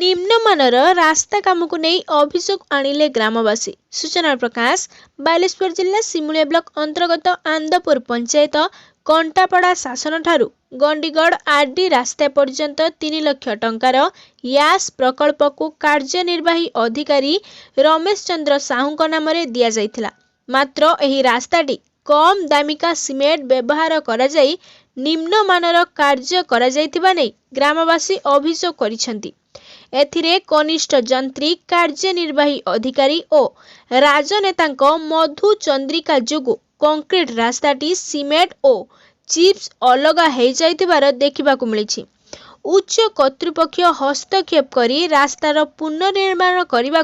निम्नमानर रास्ता काम को नहीं अभियोग आणिले ग्रामवासी। सूचना प्रकाश बालेश्वर जिला सिमुलिया ब्लॉक अंतर्गत आंदपुर पंचायत कंटापड़ा शासन ठारू गंडीगढ़ आरडी रास्ता पर्यंत 3 लाख टंकार यास प्रकल्प को कार्यनिर्वाही अधिकारी रमेश चंद्र साहू नाम दि जाइथिला। मात्र एही रास्ताटी कम दामिका सीमेंट व्यवहार करा जाई निम्नमानर कार्य करा जाइथिबा नै ग्रामवासी अभियोग करिसेंती। एथिरे कनिष्ठ जंत्री कार्यनिर्वाही अधिकारी और राजनेतांक मधु चंद्रिका जोगु कंक्रीट रास्ताटी सीमेंट और चिप्स अलगा हो जाइथिबार देखिबाकु मिलिछि। उच्च कर्तृपक्ष हस्तक्षेप करी रास्तार पुनर्निर्माण करने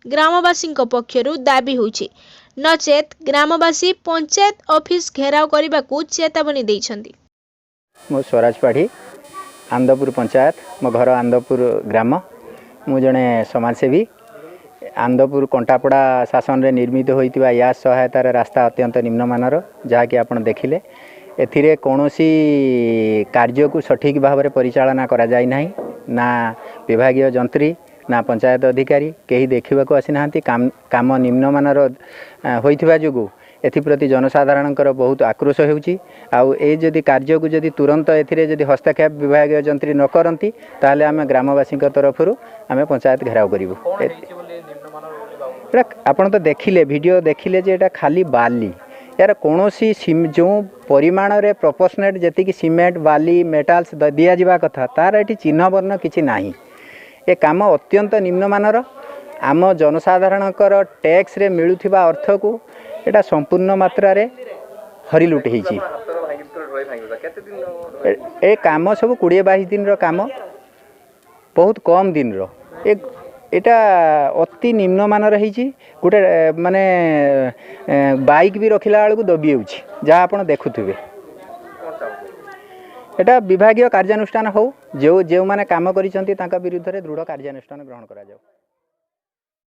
ग्रामवासी पक्षरु दाबी होइछि। नचेत ग्रामवासी पंचायत ऑफिस घेराव करने चेतावनी दैछन्ति। मो स्वराज पाढ़ी आंदपुर पंचायत मो घर आंदपुर ग्राम मु जड़े समाजसेवी आंदपुर कंटापड़ा शासन रे निर्मित होइतिबा या सहायतार रास्ता अत्यंत निम्नमानर जहाँकि आपण देखिले। एथिरे कौनसी कार्य को सठिक भाव में परिचालना करा जाय नाही ना विभागीय जंत्री ना पंचायत अधिकारी कहीं देखा आसी ना काम निम्नमानर होइतिबा जोगु एप्रति जनसाधारण बहुत आक्रोश होउची। आउ ए जदि कार्य को जदि तुरंत एथिरे जदि हस्तक्षेप विभागीय जंत्री न करती ताले आमे ग्रामवासी तरफ आमे पंचायत घेराव करिवु। आपण तो देखिले वीडियो देखिले जे एटा खाली बाली यार कौनसी जो परिमाण रे प्रोपोर्शनेट जेति कि सीमेंट बाली मेटाल्स दिया जिबा कथा तार एटी चिन्ह वर्ण किछि नाही। ए काम अत्यंत निम्नमानर आम जनसाधारणकर टैक्स रे मिलुथिबा अर्थ को एटा संपूर्ण मात्रा रे हरिलुट होइछि। ए काम सब 20-22 दिन रो काम बहुत कम दिन रो एटा अति निम्नमानर होइछि। गोटे माने बाइक भी रखिला बेलू दबी होउछि जहाँ आपण देखुथिबे। एटा विभागीय कार्यानुष्ठान हो जो माने काम करिसंती तांका विरुद्ध रे दृढ़ कार्यानुष्ठान ग्रहण करा जाऊ।